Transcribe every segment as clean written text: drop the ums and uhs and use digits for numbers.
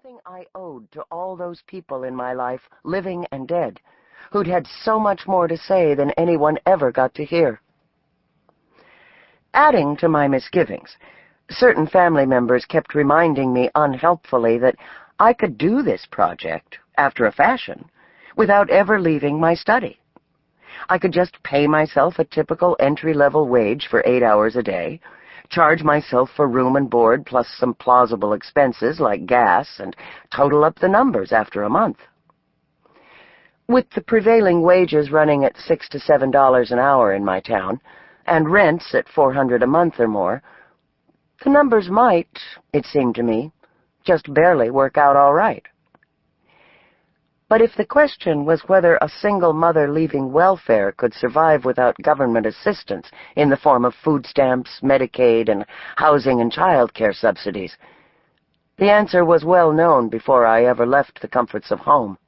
something I owed to all those people in my life, living and dead, who'd had so much more to say than anyone ever got to hear. Adding to my misgivings, certain family members kept reminding me unhelpfully that I could do this project, after a fashion, without ever leaving my study. I could just pay myself a typical entry-level wage for 8 hours a day, charge myself for room and board plus some plausible expenses like gas, and total up the numbers after a month. With the prevailing wages running at $6 to $7 an hour in my town, and rents at $400 a month or more, the numbers might, it seemed to me, just barely work out all right. But if the question was whether a single mother leaving welfare could survive without government assistance in the form of food stamps, Medicaid, and housing and child care subsidies, the answer was well known before I ever left the comforts of home.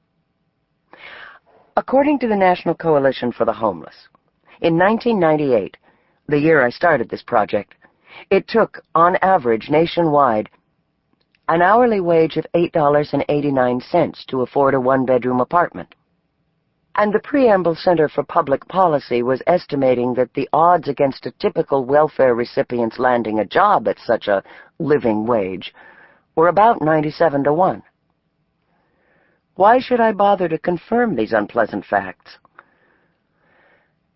According to the National Coalition for the Homeless, in 1998, the year I started this project, it took, on average nationwide, an hourly wage of $8.89 to afford a one-bedroom apartment. And the Preamble Center for Public Policy was estimating that the odds against a typical welfare recipient's landing a job at such a living wage were about 97 to 1. Why should I bother to confirm these unpleasant facts?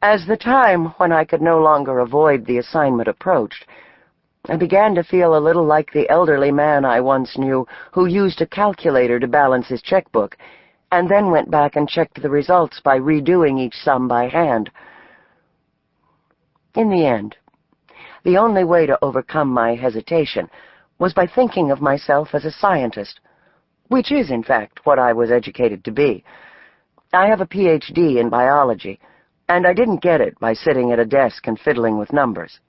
As the time when I could no longer avoid the assignment approached, I began to feel a little like the elderly man I once knew who used a calculator to balance his checkbook, and then went back and checked the results by redoing each sum by hand. In the end, the only way to overcome my hesitation was by thinking of myself as a scientist, which is, in fact, what I was educated to be. I have a PhD in biology, and I didn't get it by sitting at a desk and fiddling with numbers.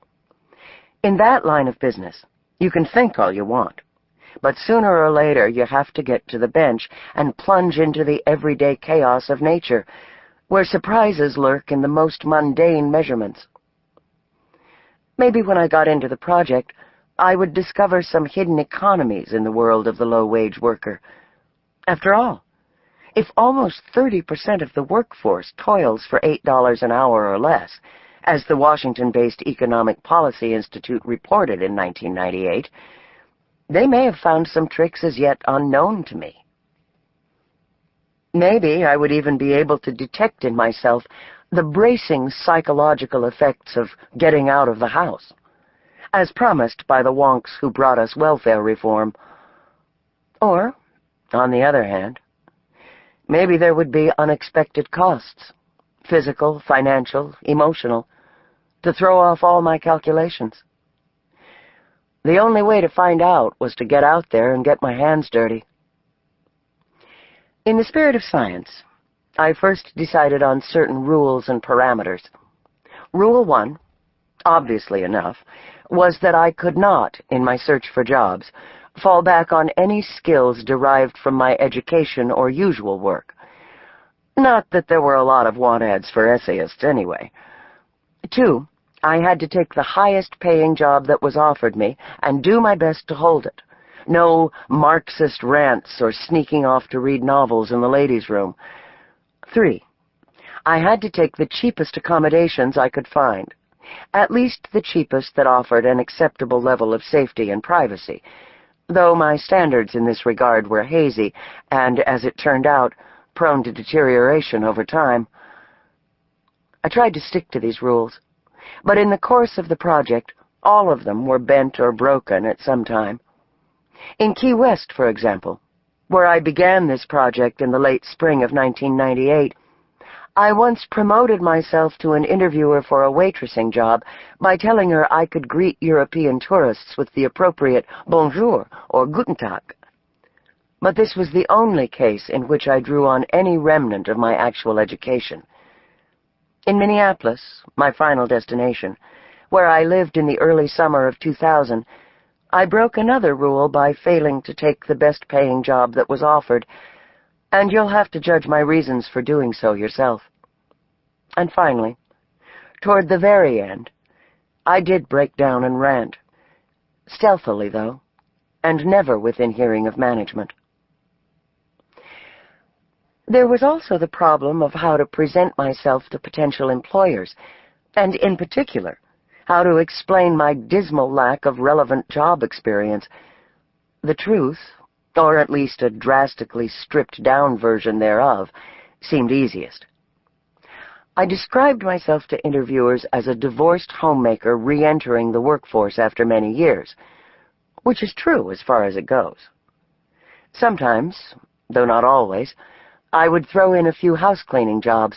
In that line of business, you can think all you want, but sooner or later you have to get to the bench and plunge into the everyday chaos of nature, where surprises lurk in the most mundane measurements. Maybe when I got into the project, I would discover some hidden economies in the world of the low-wage worker. After all, if almost 30% of the workforce toils for $8 an hour or less, as the Washington-based Economic Policy Institute reported in 1998, they may have found some tricks as yet unknown to me. Maybe I would even be able to detect in myself the bracing psychological effects of getting out of the house, as promised by the wonks who brought us welfare reform. Or, on the other hand, maybe there would be unexpected costs, physical, financial, emotional, to throw off all my calculations. The only way to find out was to get out there and get my hands dirty. In the spirit of science, I first decided on certain rules and parameters. Rule 1, obviously enough, was that I could not, in my search for jobs, fall back on any skills derived from my education or usual work. Not that there were a lot of want ads for essayists anyway. 2, I had to take the highest-paying job that was offered me and do my best to hold it. No Marxist rants or sneaking off to read novels in the ladies' room. 3, I had to take the cheapest accommodations I could find, at least the cheapest that offered an acceptable level of safety and privacy, though my standards in this regard were hazy and, as it turned out, prone to deterioration over time. I tried to stick to these rules, but in the course of the project, all of them were bent or broken at some time. In Key West, for example, where I began this project in the late spring of 1998, I once promoted myself to an interviewer for a waitressing job by telling her I could greet European tourists with the appropriate bonjour or guten Tag. But this was the only case in which I drew on any remnant of my actual education. In Minneapolis, my final destination, where I lived in the early summer of 2000, I broke another rule by failing to take the best-paying job that was offered, and you'll have to judge my reasons for doing so yourself. And finally, toward the very end, I did break down and rant, stealthily though, and never within hearing of management. There was also the problem of how to present myself to potential employers, and in particular, how to explain my dismal lack of relevant job experience. The truth, or at least a drastically stripped-down version thereof, seemed easiest. I described myself to interviewers as a divorced homemaker re-entering the workforce after many years, which is true as far as it goes. Sometimes, though not always, I would throw in a few house-cleaning jobs,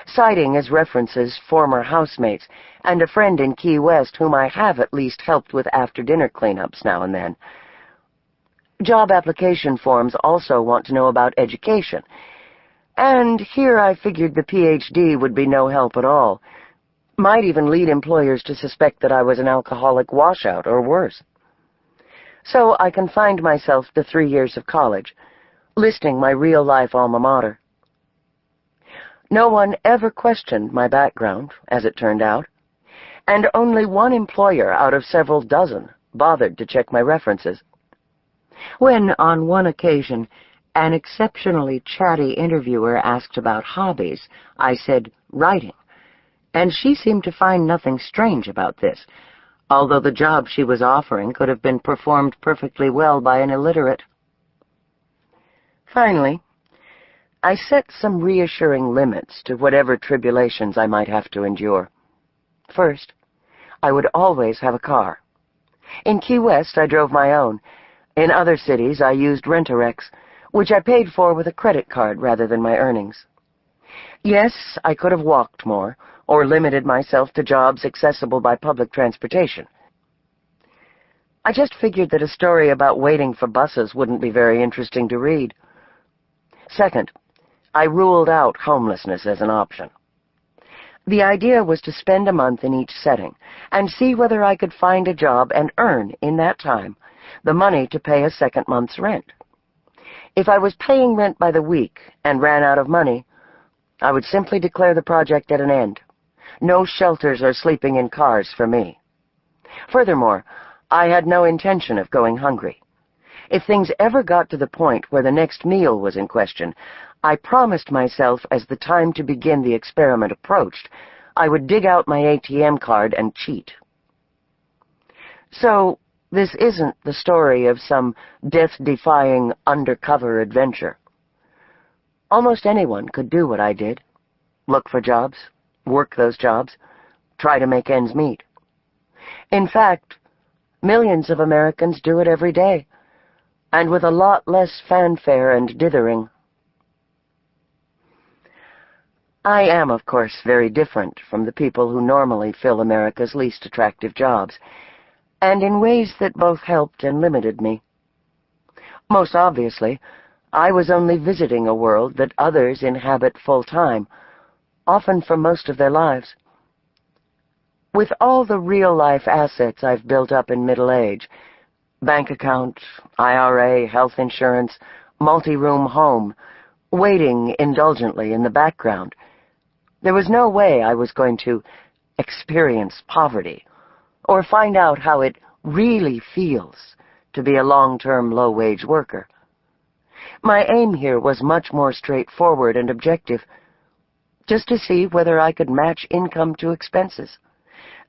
citing as references former housemates and a friend in Key West whom I have at least helped with after-dinner cleanups now and then. Job application forms also want to know about education, and here I figured the PhD would be no help at all. Might even lead employers to suspect that I was an alcoholic washout or worse. So I confined myself to 3 years of college, listing my real-life alma mater. No one ever questioned my background, as it turned out, and only one employer out of several dozen bothered to check my references. When, on one occasion, an exceptionally chatty interviewer asked about hobbies, I said writing, and she seemed to find nothing strange about this, although the job she was offering could have been performed perfectly well by an illiterate. Finally, I set some reassuring limits to whatever tribulations I might have to endure. First, I would always have a car. In Key West, I drove my own. In other cities, I used Rent-A-Rex, which I paid for with a credit card rather than my earnings. Yes, I could have walked more, or limited myself to jobs accessible by public transportation. I just figured that a story about waiting for buses wouldn't be very interesting to read. Second, I ruled out homelessness as an option. The idea was to spend a month in each setting and see whether I could find a job and earn, in that time, the money to pay a second month's rent. If I was paying rent by the week and ran out of money, I would simply declare the project at an end. No shelters or sleeping in cars for me. Furthermore, I had no intention of going hungry. If things ever got to the point where the next meal was in question, I promised myself as the time to begin the experiment approached, I would dig out my ATM card and cheat. So, this isn't the story of some death-defying undercover adventure. Almost anyone could do what I did. Look for jobs, work those jobs, try to make ends meet. In fact, millions of Americans do it every day, and with a lot less fanfare and dithering. I am, of course, very different from the people who normally fill America's least attractive jobs, and in ways that both helped and limited me. Most obviously, I was only visiting a world that others inhabit full-time, often for most of their lives. With all the real-life assets I've built up in middle age, bank account, IRA, health insurance, multi-room home, waiting indulgently in the background, there was no way I was going to experience poverty or find out how it really feels to be a long-term low-wage worker. My aim here was much more straightforward and objective, just to see whether I could match income to expenses,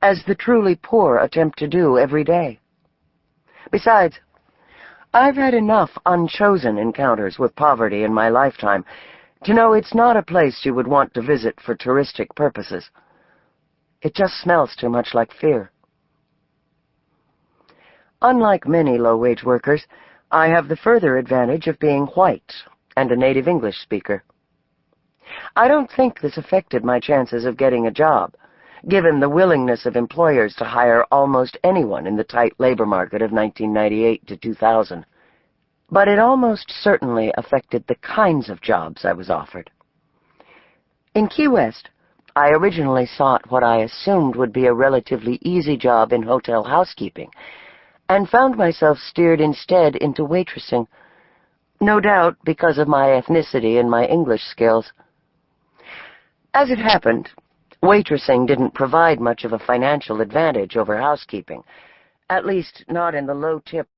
as the truly poor attempt to do every day. Besides, I've had enough unchosen encounters with poverty in my lifetime to know it's not a place you would want to visit for touristic purposes. It just smells too much like fear. Unlike many low-wage workers, I have the further advantage of being white and a native English speaker. I don't think this affected my chances of getting a job, given the willingness of employers to hire almost anyone in the tight labor market of 1998 to 2000. But it almost certainly affected the kinds of jobs I was offered. In Key West, I originally sought what I assumed would be a relatively easy job in hotel housekeeping, and found myself steered instead into waitressing, no doubt because of my ethnicity and my English skills. As it happened, waitressing didn't provide much of a financial advantage over housekeeping, at least not in the low-tip